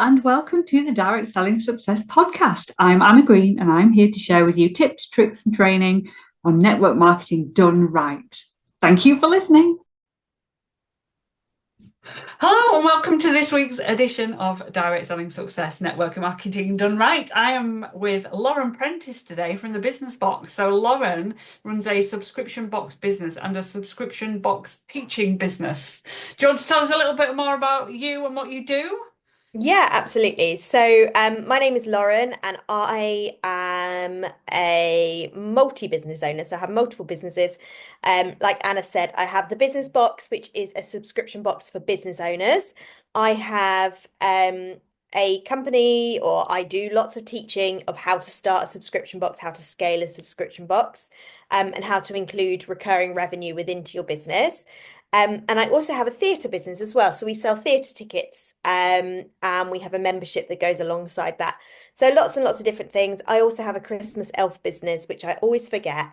and welcome to the Direct Selling Success Podcast. I'm Anna Green, and I'm here to share with you tips, tricks, and training on network marketing done right. Thank you for listening. Hello, and welcome to this week's edition of Direct Selling Success Network Marketing Done Right. I am with Lauren Prentice today from the Business Box. So, Lauren runs a subscription box business and a subscription box teaching business. Do you want to tell us a little bit more about you and what you do? Yeah, absolutely. So, my name is Lauren, and I am a multi-business owner. So, I have multiple businesses. Like Anna said, I have the Business Box, which is a subscription box for business owners. I have a company, or I do lots of teaching of how to start a subscription box, how to scale a subscription box, and how to include recurring revenue within your business. And I also have a theatre business as well. So we sell theatre tickets, and we have a membership that goes alongside that. So lots and lots of different things. I also have a Christmas elf business, which I always forget.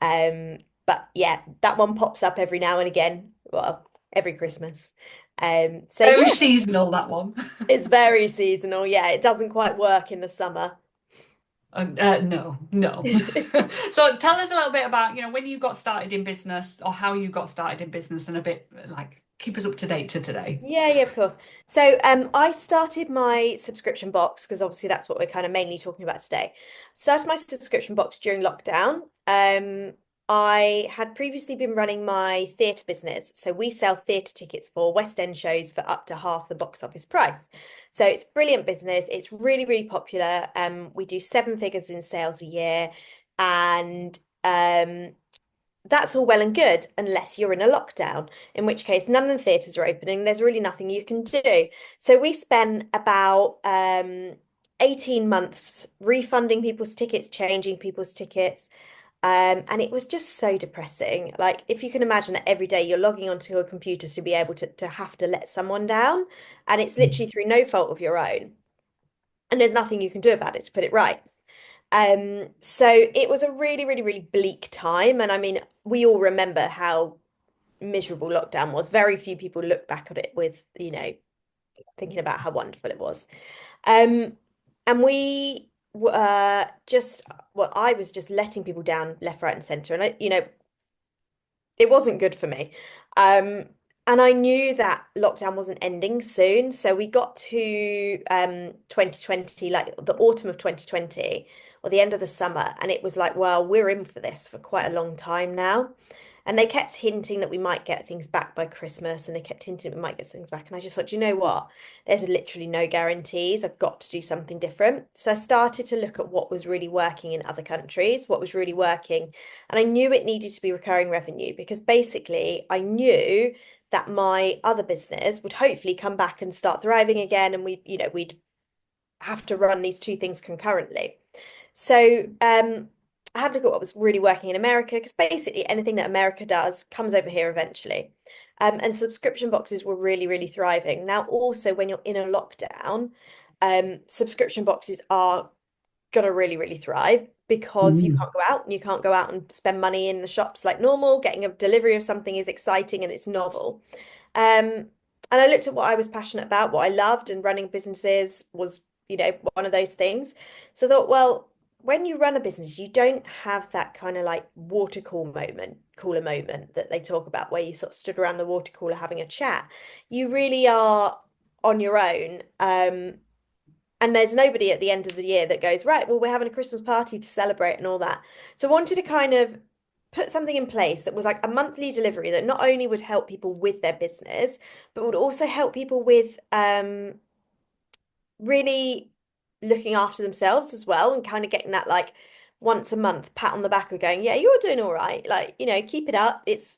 But yeah, that one pops up every now and again. Well, every Christmas. So Very yeah, seasonal, that one. it's very seasonal. Yeah, it doesn't quite work in the summer. No, no. So tell us a little bit about, when you got started in business or how you got started in business and a bit like keep us up to date to today. Yeah, of course. So I started my subscription box because obviously that's what we're kind of mainly talking about today. Started my subscription box during lockdown. I had previously been running my theatre business. So we sell theatre tickets for West End shows for up to half the box office price. So it's brilliant business. It's really, really popular. We do seven figures in sales a year. And that's all well and good unless you're in a lockdown, in which case none of the theatres are opening. There's really nothing you can do. So we spent about 18 months refunding people's tickets, changing people's tickets. And it was just so depressing. Like, if you can imagine that every day you're logging onto a computer to be able to have to let someone down, and it's literally through no fault of your own, and there's nothing you can do about it to put it right. So it was a really, really, really bleak time. And I mean, we all remember how miserable lockdown was. Very few people look back at it with, thinking about how wonderful it was. Um, and we were just, well, I was just letting people down left, right, and center. And it wasn't good for me. And I knew that lockdown wasn't ending soon. So we got to 2020, like the autumn of 2020 or the end of the summer. And it was like, well, we're in for this for quite a long time now. And they kept hinting that we might get things back by Christmas, and they kept hinting that we might get things back. And I just thought, you know what? There's literally no guarantees. I've got to do something different. So I started to look at what was really working in other countries, what was really working. And I knew it needed to be recurring revenue because basically I knew that my other business would hopefully come back and start thriving again. And we'd have to run these two things concurrently. So I had to look at what was really working in America because basically anything that America does comes over here eventually. And subscription boxes were really, really thriving. Now, also, when you're in a lockdown, subscription boxes are going to really, really thrive because you Mm. can't go out and you can't go out and spend money in the shops like normal. Getting a delivery of something is exciting and it's novel. Um, and I looked at what I was passionate about, what I loved, and running businesses was, one of those things. So I thought, well, when you run a business, you don't have that kind of like cooler moment that they talk about where you sort of stood around the water cooler having a chat. You really are on your own. And there's nobody at the end of the year that goes, right, well, we're having a Christmas party to celebrate and all that. So I wanted to kind of put something in place that was like a monthly delivery that not only would help people with their business, but would also help people with really looking after themselves as well and kind of getting that like once a month pat on the back of going, yeah, you're doing all right. Like, keep it up. It's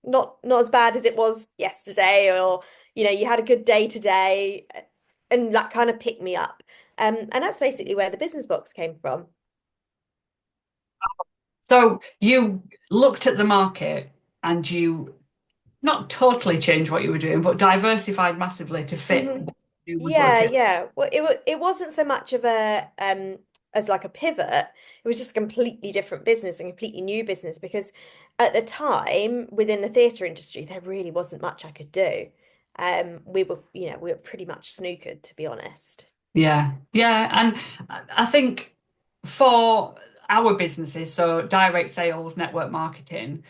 not as bad as it was yesterday, or you had a good day today, and that kind of picked me up. And that's basically where the business box came from. So you looked at the market and you not totally changed what you were doing, but diversified massively to fit Hmm. what you was Yeah, working. yeah. Well, it wasn't so much of a as like a pivot. It was just a completely different business and completely new business because at the time within the theatre industry there really wasn't much I could do. we were pretty much snookered, to be honest. Yeah, yeah, and I think for our businesses, so direct sales, network marketing,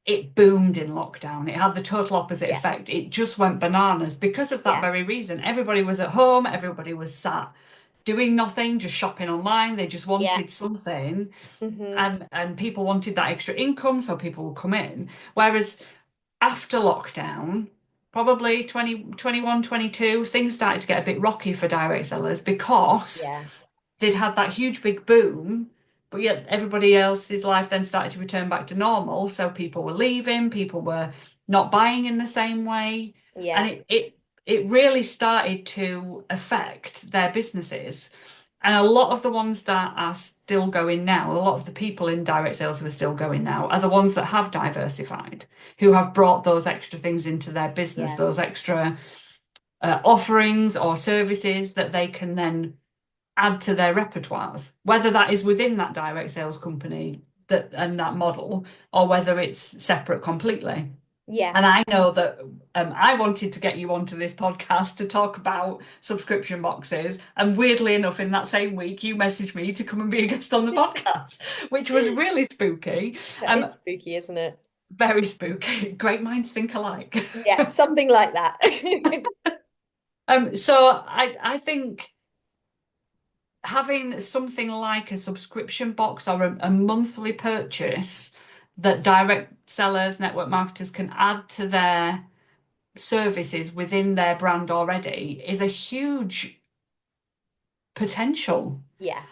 it boomed in lockdown. It had the total opposite Yeah, effect. It just went bananas because of that yeah, very reason. Everybody was at home, everybody was sat doing nothing, just shopping online. They just yeah. wanted something, Hmm. and people wanted that extra income, so people would come in. Whereas after lockdown, probably 2021, 22, things started to get a bit rocky for direct sellers because Yeah, they'd had that huge big boom, but yet everybody else's life then started to return back to normal. So people were leaving, people were not buying in the same way, and yeah, it really started to affect their businesses. And a lot of the ones that are still going now, a lot of the people in direct sales who are still going now are the ones that have diversified, who have brought those extra things into their business, yeah, those extra offerings or services that they can then add to their repertoires, whether that is within that direct sales company that and that model, or whether it's separate completely. yeah. And I know that I wanted to get you onto this podcast to talk about subscription boxes. And weirdly enough, in that same week, you messaged me to come and be a guest on the podcast, which was really spooky. That is spooky, isn't it? Very spooky. Great minds think alike. Yeah, something like that. So I think having something like a subscription box or a monthly purchase that direct sellers, network marketers can add to their services within their brand already is a huge potential. Yeah.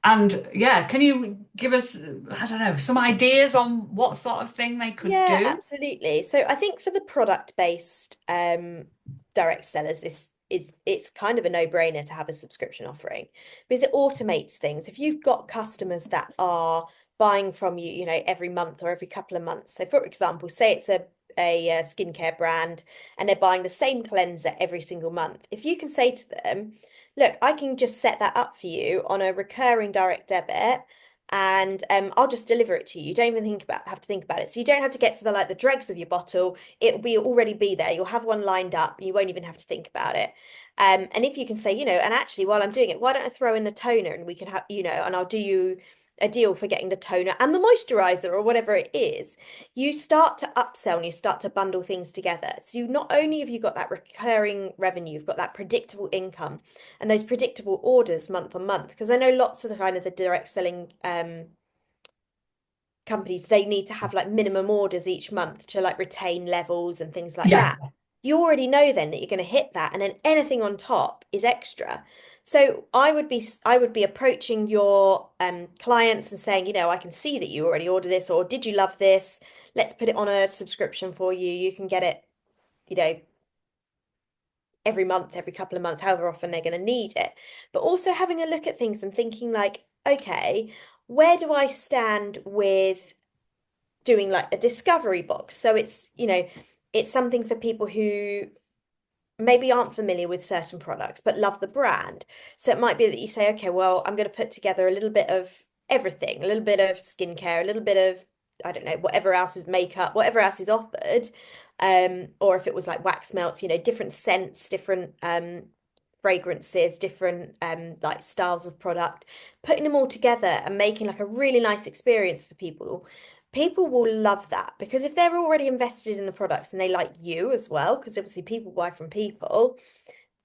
And yeah, can you give us, I don't know, some ideas on what sort of thing they could Yeah, do? absolutely. So I think for the product-based direct sellers, this is it's kind of a no-brainer to have a subscription offering because it automates things. If you've got customers that are buying from you, every month or every couple of months. So for example, say it's a skincare brand and they're buying the same cleanser every single month. If you can say to them, look, I can just set that up for you on a recurring direct debit and I'll just deliver it to you. You don't even have to think about it. So you don't have to get to the dregs of your bottle. It will already be there. You'll have one lined up. You won't even have to think about it. And if you can say, and actually while I'm doing it, why don't I throw in the toner and we can have, and I'll do you a deal for getting the toner and the moisturizer or whatever it is. You start to upsell and you start to bundle things together. So you not only have you got that recurring revenue, you've got that predictable income and those predictable orders month on month. Because I know lots of the kind of the direct selling companies, they need to have like minimum orders each month to like retain levels and things like Yeah, that. You already know then that you're going to hit that, and then anything on top is extra. So I would be approaching your clients and saying, I can see that you already ordered this, or did you love this? Let's put it on a subscription for you. You can get it, you know, every month, every couple of months, however often they're going to need it. But also having a look at things and thinking like, okay, where do I stand with doing like a discovery box? So it's something for people who maybe aren't familiar with certain products but love the brand. So it might be that you say, okay, well, I'm going to put together a little bit of everything, a little bit of skincare, a little bit of, I don't know, whatever else is makeup, whatever else is offered. Or if it was like wax melts, different scents, different fragrances, different like styles of product, putting them all together and making like a really nice experience for people. People will love that because if they're already invested in the products and they like you as well, because obviously people buy from people,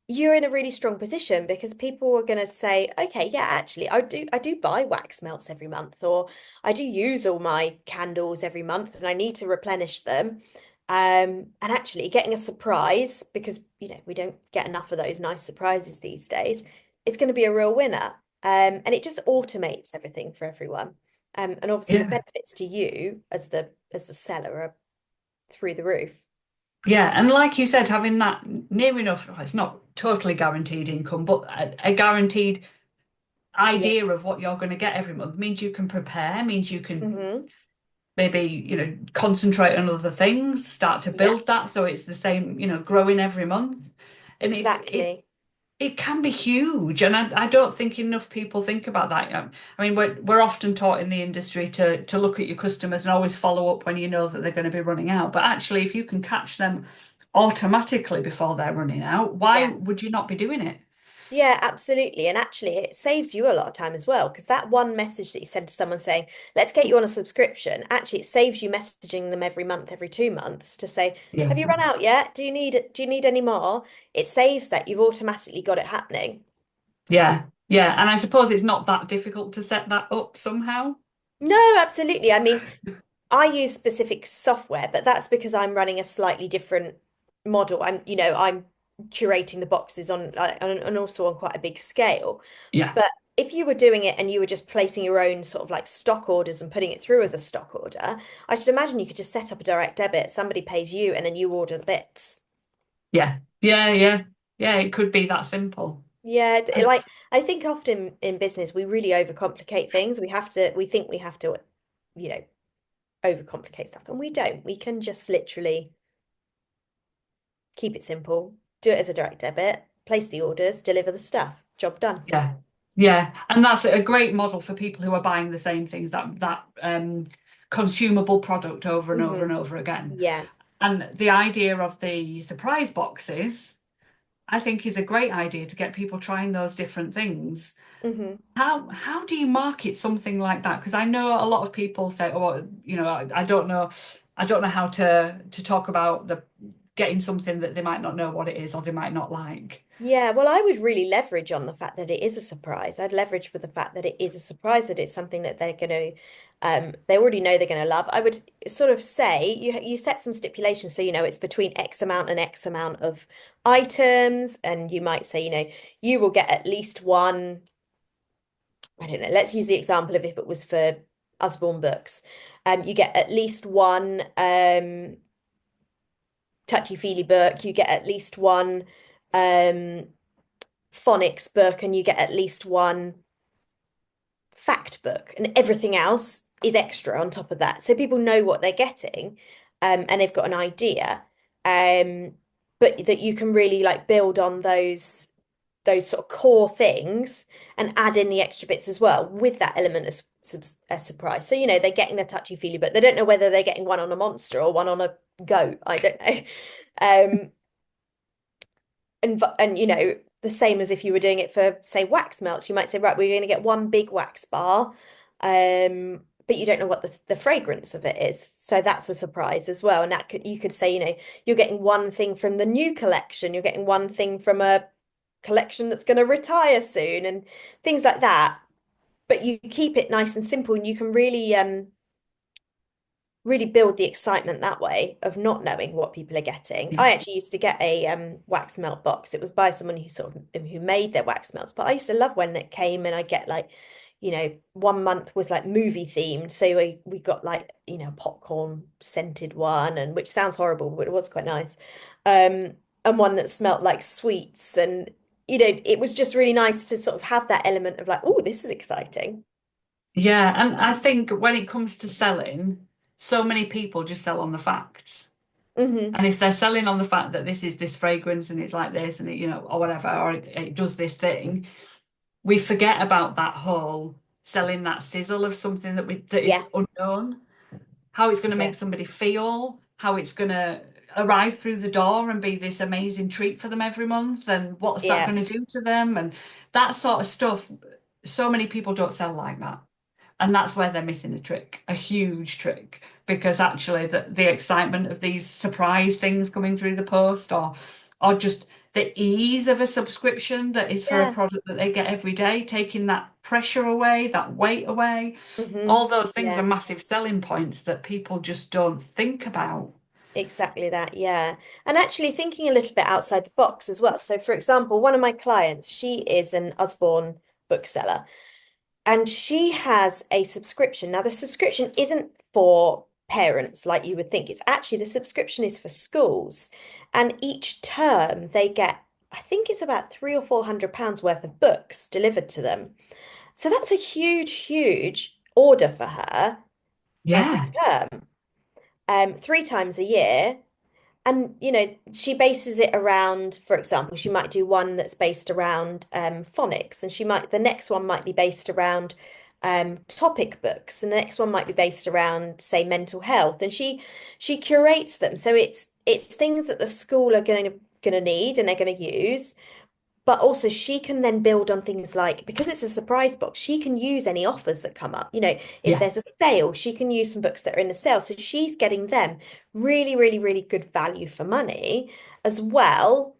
you're in a really strong position because people are going to say, okay, yeah, actually, I do buy wax melts every month, or I do use all my candles every month and I need to replenish them. And actually getting a surprise, because we don't get enough of those nice surprises these days, it's going to be a real winner. And it just automates everything for everyone. And obviously the yeah, benefits to you as the seller are through the roof. yeah. And like you said, having that near enough, well, it's not totally guaranteed income, but a guaranteed Yeah. idea of what you're going to get every month means you can prepare, means you can Hmm. maybe, concentrate on other things, start to Yeah, build that so it's the same, growing every month. And exactly. it can be huge. And I don't think enough people think about that. I mean, we're often taught in the industry to look at your customers and always follow up when you know that they're going to be running out. But actually, if you can catch them automatically before they're running out, why Yeah. would you not be doing it? Yeah, absolutely. And actually, it saves you a lot of time as well, because that one message that you send to someone saying, let's get you on a subscription, actually, it saves you messaging them every month, every 2 months to say, Yeah. have you run out yet? Do you need any more? It saves that. You've automatically got it happening. Yeah. Yeah. And I suppose it's not that difficult to set that up somehow. No, absolutely. I mean, I use specific software, but that's because I'm running a slightly different model. I'm curating the boxes and also on quite a big scale. Yeah. But if you were doing it and you were just placing your own sort of like stock orders and putting it through as a stock order, I should imagine you could just set up a direct debit. Somebody pays you and then you order the bits. Yeah. Yeah. Yeah. Yeah. It could be that simple. Yeah, And like I think often in business we really overcomplicate things. We think we have to, you know, overcomplicate stuff, and we don't. We can just literally keep it simple, do it as a direct debit, place the orders, deliver the stuff. Job done. yeah. Yeah. And that's a great model for people who are buying the same things, that consumable product over and over Hmm. and over again. Yeah. And the idea of the surprise boxes, I think, is a great idea to get people trying those different things. Hmm. How do you market something like that? Because I know a lot of people say, "Oh, well, I don't know how to talk about the getting something that they might not know what it is or they might not like." Yeah, well, I would really leverage on the fact that it is a surprise. I'd leverage with the fact that it is a surprise, that it's something that they're going to, they already know they're going to love. I would sort of say you set some stipulations, so it's between X amount and X amount of items, and you might say, you will get at least one. I don't know. Let's use the example of if it was for Usborne books, you get at least one touchy-feely book. You get at least one. Um, phonics book and you get at least one fact book, and everything else is extra on top of that. So people know what they're getting, and they've got an idea. Um, but that you can really like build on those sort of core things and add in the extra bits as well with that element of a surprise. So, they're getting a touchy-feely, but they don't know whether they're getting one on a monster or one on a goat. I don't know. Um, and the same as if you were doing it for say wax melts, you might say, right, we're going to get one big wax bar, but you don't know what the fragrance of it is, so that's a surprise as well. And you could say, you're getting one thing from the new collection, you're getting one thing from a collection that's going to retire soon, and things like that, but you keep it nice and simple, and you can really build the excitement that way of not knowing what people are getting. Yeah. I actually used to get a wax melt box. It was by someone who made their wax melts, but I used to love when it came and I get like, 1 month was like movie themed. So we got like, popcorn scented one, and which sounds horrible, but it was quite nice. And one that smelt like sweets, and it was just really nice to sort of have that element of like, oh, this is exciting. Yeah, and I think when it comes to selling, so many people just sell on the facts. Hmm. And if they're selling on the fact that this is this fragrance and it's like this and or whatever, or it does this thing, we forget about that whole selling that sizzle of something that Yeah, is unknown, how it's going to yeah, make somebody feel, how it's going to arrive through the door and be this amazing treat for them every month, and what's that yeah. going to do to them, and that sort of stuff. So many people don't sell like that. And that's where they're missing a trick, a huge trick, because actually the excitement of these surprise things coming through the post, or just the ease of a subscription that is for a Yeah. product that they get every day, taking that pressure away, that weight away. Hmm. All those things are Yeah, massive selling points that people just don't think about. exactly that. Yeah. And actually thinking a little bit outside the box as well. So, for example, one of my clients, she is an Usborne bookseller, and she has a subscription. Now, the subscription isn't for parents like you would think. It's actually the subscription is for schools. And each term they get, I think it's about £300 or £400 worth of books delivered to them. So that's a huge, huge order for her every Yeah, term, 3 times a year. And she bases it around, for example, she might do one that's based around phonics, and the next one might be based around topic books, and the next one might be based around, say, mental health. And she curates them. So it's things that the school are going to need and they're going to use. But also, she can then build on things like, because it's a surprise box, she can use any offers that come up. If Yeah. there's a sale, she can use some books that are in the sale. So she's getting them really, really, really good value for money, as well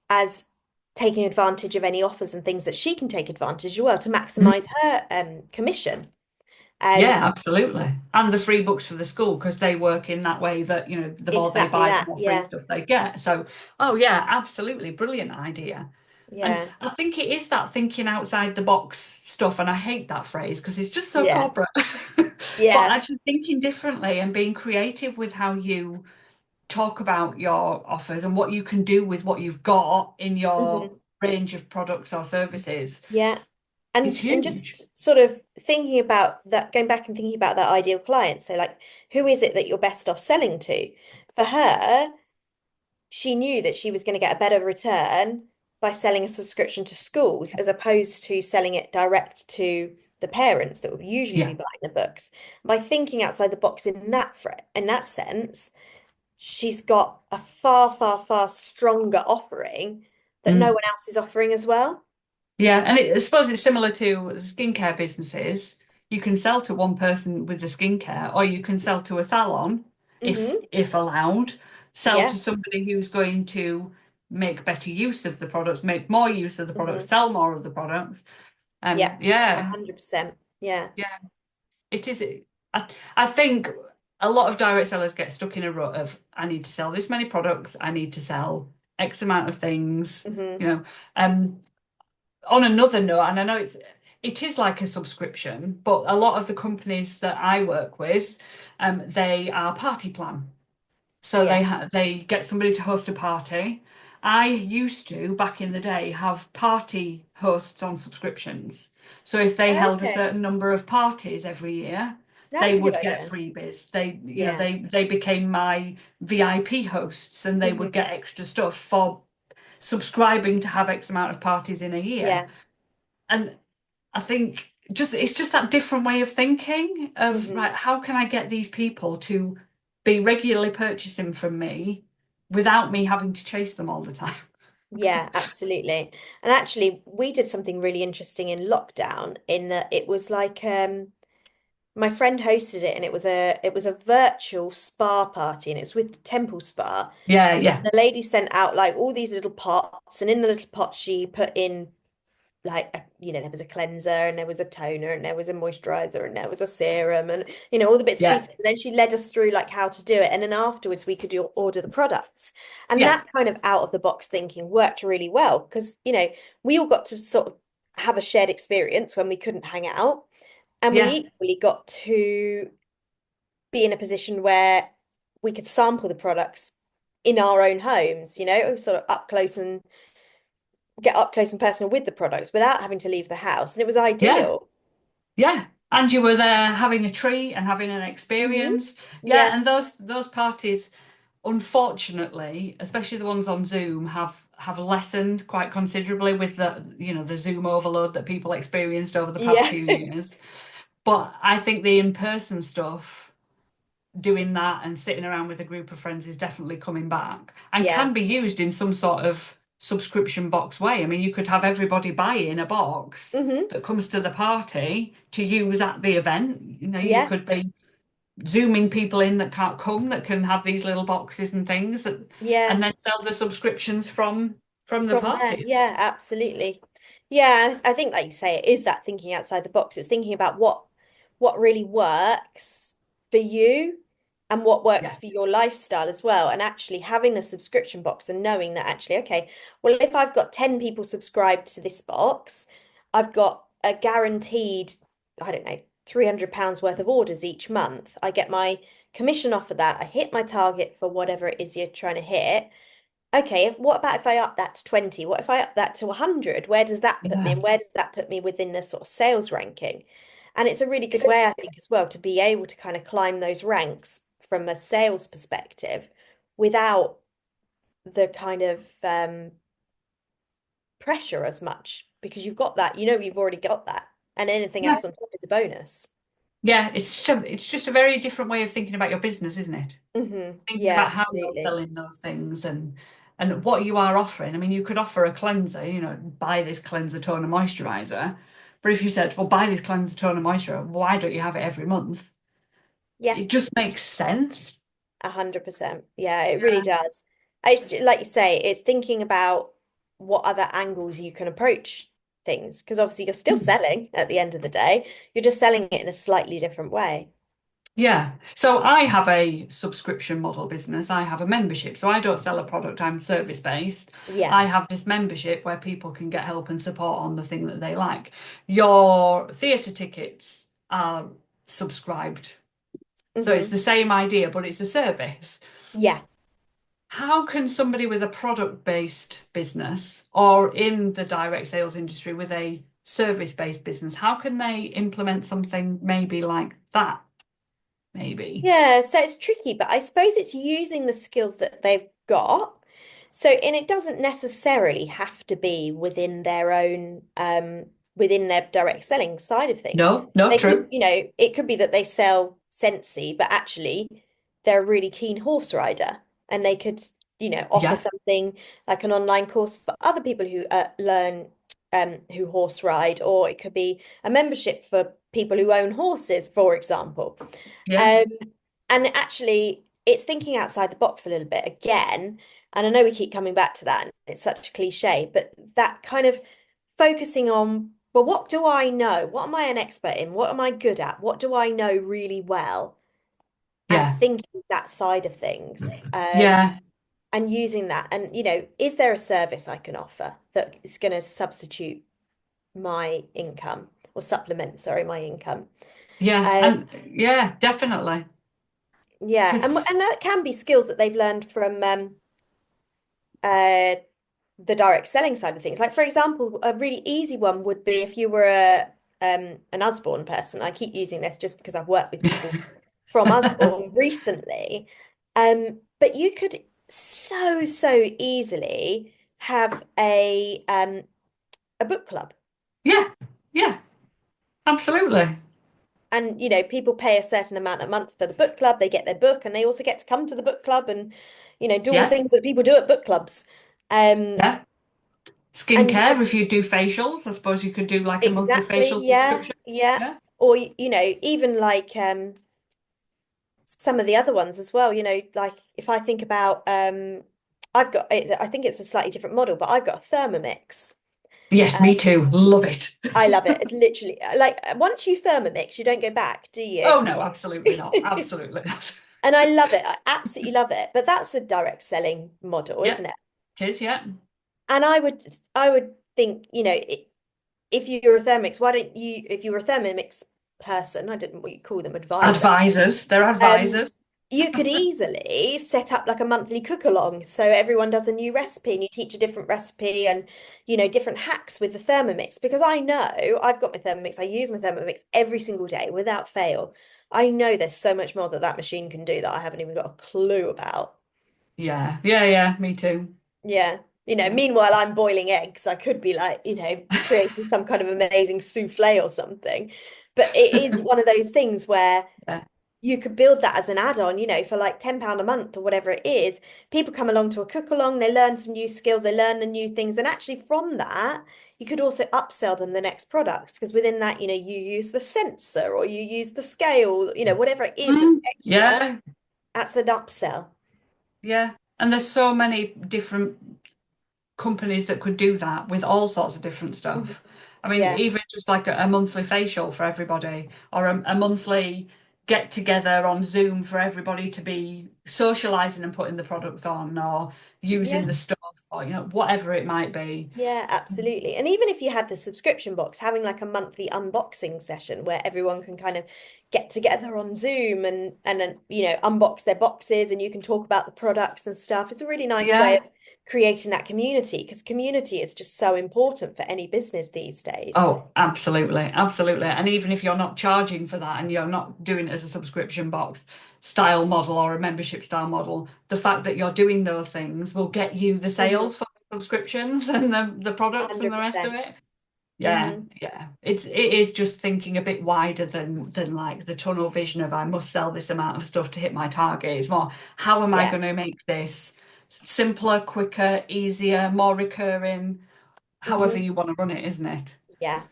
as taking advantage of any offers and things that she can take advantage as well to Mm. maximize her commission. Yeah, Um, absolutely. And the free books for the school because they work in that way that, the more they exactly buy, the that. more free Yeah. stuff they get. So, oh yeah, absolutely brilliant idea. And Yeah. I think it is that thinking outside the box stuff, and I hate that phrase because it's just so Yeah. corporate. But Yeah. actually thinking differently and being creative with how you talk about your offers and what you can do with what you've got in your Hmm. range of products or services Yeah. is And huge. just sort of thinking about that, going back and thinking about that ideal client. So like, who is it that you're best off selling to? For her, she knew that she was going to get a better return by selling a subscription to schools as opposed to selling it direct to the parents that would usually be Yeah. buying the books. By thinking outside the box in that sense, she's got a far, far, far stronger offering that no Mm. one else is offering as well. Yeah, and I suppose it's similar to skincare businesses. You can sell to one person with the skincare, or you can sell to a salon, Hmm. if allowed, sell to Yeah. somebody who's going to make better use of the products, make more use of the products, Hmm. sell more of the products. Yeah. Yeah, 100%. Yeah. yeah, it is. I think a lot of direct sellers get stuck in a rut of I need to sell this many products, I need to sell X amount of things, Hmm. you know. Um, on another note, and I know it is like a subscription, but a lot of the companies that I work with, they are party plan. So Yeah. they get somebody to host a party. I used to back in the day have party hosts on subscriptions. So if they held a Okay. certain number of parties every year, they That's a good would get idea. freebies. They, Yeah. they became my VIP hosts and they would Hmm. get extra stuff for subscribing to have X amount of parties in a year. Yeah. And I think just it's just that different way of thinking of Hmm. right, how can I get these people to be regularly purchasing from me without me having to chase them all the time? Yeah, absolutely. And actually, we did something really interesting in lockdown in that it was like my friend hosted it and it was a virtual spa party and it was with Temple Spa. Yeah, yeah, The lady sent out like all these little pots and in the little pots she put in like there was a cleanser and there was a toner and there was a moisturizer and there was a serum and all the bits and yeah, pieces. And then she led us through like how to do it. And then afterwards we could order the products. And yeah, that kind of out of the box thinking worked really well because we all got to sort of have a shared experience when we couldn't hang out. And we yeah, equally got to be in a position where we could sample the products in our own homes, sort of up close and get up close and personal with the products without having to leave the house. And it was yeah, ideal. yeah. And you were there having a treat and having an Hmm. experience. Yeah, Yeah. and those parties, unfortunately, especially the ones on Zoom, have lessened quite considerably with the Zoom overload that people experienced over the past Yeah. few years. But I think the in-person stuff, doing that and sitting around with a group of friends is definitely coming back and Yeah. can be used in some sort of subscription box way. I mean, you could have everybody buy in a box Hmm. that comes to the party to use at the event. You Yeah. could be zooming people in that can't come that can have these little boxes and things and Yeah. then sell the subscriptions from the From there. parties. Yeah, absolutely. Yeah, I think like you say, it is that thinking outside the box. It's thinking about what really works for you and what works Yeah, for your lifestyle as well. And actually having a subscription box and knowing that actually, okay, well, if I've got 10 people subscribed to this box, I've got a guaranteed, I don't know, £300 worth of orders each month. I get my commission off of that. I hit my target for whatever it is you're trying to hit. Okay, what about if I up that to 20? What if I up that to 100? Where does that put me? yeah, And where does that put me within the sort of sales ranking? And it's a really good way, I think, as well, to be able to kind of climb those ranks from a sales perspective without the kind of pressure as much because you've got that, you've already got that. And anything yeah. else on top is a bonus. Yeah, it's just a very different way of thinking about your business, isn't it? Thinking Yeah, about how you're absolutely. selling those things and what you are offering. I mean, you could offer a cleanser, buy this cleanser, toner, moisturizer. But if you said, well, buy this cleanser, toner, moisturizer, why don't you have it every month? Yeah, It just makes sense. 100%. Yeah, it really Yeah. does. Like you say, it's thinking about what other angles you can approach things, because obviously you're still selling at the end of the day. You're just selling it in a slightly different way. Yeah. So I have a subscription model business. I have a membership. So I don't sell a product, I'm service based. Yeah. I have this membership where people can get help and support on the thing that they like. Your theatre tickets are subscribed. So it's Hmm. the same idea, but it's a service. Yeah. How can somebody with a product-based business or in the direct sales industry with a service-based business, how can they implement something maybe like that? Maybe. Yeah, so it's tricky, but I suppose it's using the skills that they've got. So, and it doesn't necessarily have to be within their direct selling side of things. No, no, They could, true. it could be that they sell Sensi, but actually they're a really keen horse rider, and they could, offer Yeah, something like an online course for other people who learn who horse ride, or it could be a membership for people who own horses, for example. yeah, Um, and actually, it's thinking outside the box a little bit again. And I know we keep coming back to that, and it's such a cliche, but that kind of focusing on, well, what do I know? What am I an expert in? What am I good at? What do I know really well? And yeah, thinking that side of things, yeah, and using that. And, is there a service I can offer that is going to substitute my income or supplement, sorry, my income? yeah, Um, and yeah, definitely. yeah, Because and that can be skills that they've learned from uh the direct selling side of things. Like for example, a really easy one would be if you were an Usborne person. I keep using this just because I've worked with people from Usborne recently. But you could so easily have a book club. yeah, yeah, absolutely. And people pay a certain amount a month for the book club, they get their book, and they also get to come to the book club and do all the Yeah, things that people do at book clubs. Um, yeah. and you Skincare, could if you do facials, I suppose you could do like a monthly exactly, facial yeah, subscription. yeah. Yeah. Or even like some of the other ones as well, like if I think about I think it's a slightly different model, but I've got a Thermomix. Yes, Um, me too. Love it. I love it. It's literally like once you Thermomix, you don't go back, do you? Oh no, absolutely not. Absolutely not. And I love it. I absolutely love it. But that's a direct selling model, Yeah, isn't it? it is, yeah. And I would think, if you're a Thermomix, why don't you, if you were a Thermomix person, I don't know what you call them, advisor, Advisors, they're um, advisors. you could easily set up like a monthly cook along. So everyone does a new recipe and you teach a different recipe and, different hacks with the Thermomix. Because I know I've got my Thermomix, I use my Thermomix every single day without fail. I know there's so much more that that machine can do that I haven't even got a clue about. Yeah, yeah, yeah, me too. Yeah. Yeah. Meanwhile, I'm boiling eggs. I could be like, creating some kind of amazing souffle or something. But it is one of those things where Yeah. you could build that as an add-on, for like £10 a month or whatever it is. People come along to a cook along, they learn some new skills, they learn the new things. And actually from that, you could also upsell them the next products because within that, you use the sensor or you use the scale, whatever it is that's extra, Yeah, that's an upsell. yeah. And there's so many different companies that could do that with all sorts of different Mhm. stuff. I mean, Yeah. even just like a monthly facial for everybody or a monthly get together on Zoom for everybody to be socializing and putting the products on or using Yeah. the stuff or, whatever it might be. Yeah, absolutely. And even if you had the subscription box, having like a monthly unboxing session where everyone can kind of get together on Zoom and then, unbox their boxes and you can talk about the products and stuff. It's a really nice way Yeah. of creating that community because community is just so important for any business these days. Oh, absolutely, absolutely. And even if you're not charging for that and you're not doing it as a subscription box style model or a membership style model, the fact that you're doing those things will get you the Mhm. sales for the subscriptions and the products and the rest of 100%. it. Yeah, Hmm. yeah. It is just thinking a bit wider than like the tunnel vision of I must sell this amount of stuff to hit my target. It's more, how am I Yeah. going to make this simpler, quicker, easier, more recurring, however Hmm. you want to run it, isn't it? Yeah.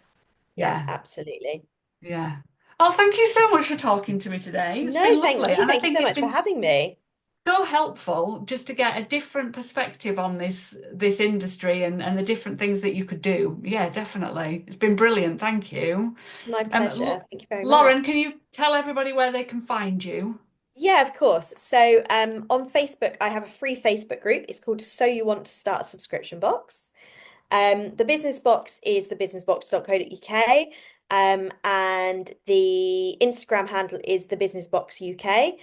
Yeah, Yeah, absolutely. yeah. Oh, thank you so much for talking to me today. It's No, been thank lovely, you. and I Thank you think so it's much for been having me. so helpful just to get a different perspective on this industry and the different things that you could do. Yeah, definitely. It's been brilliant. Thank you. My L pleasure. Thank you very Lauren, can much. you tell everybody where they can find you? Yeah, of course. So on Facebook, I have a free Facebook group. It's called So You Want to Start a Subscription Box. The business box is thebusinessbox.co.uk. And the Instagram handle is the business box UK.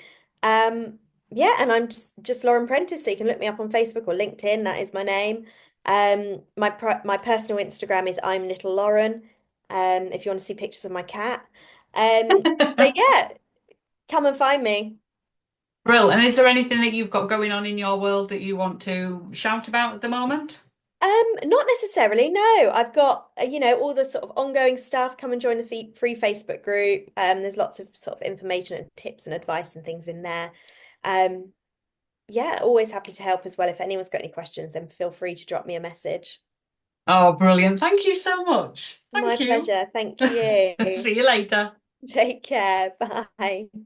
Yeah, and I'm just Lauren Prentice, so you can look me up on Facebook or LinkedIn. That is my name. My personal Instagram is I'm Little Lauren. If you want to see pictures of my cat. So yeah, come and find me. Brill. And is there anything that you've got going on in your world that you want to shout about at the moment? Not necessarily, no. I've got, all the sort of ongoing stuff. Come and join the free Facebook group. There's lots of sort of information and tips and advice and things in there. Um, yeah, always happy to help as well. If anyone's got any questions, then feel free to drop me a message. Oh, brilliant. Thank you so much. My Thank you. pleasure. Thank you. See you later. Take care. Bye.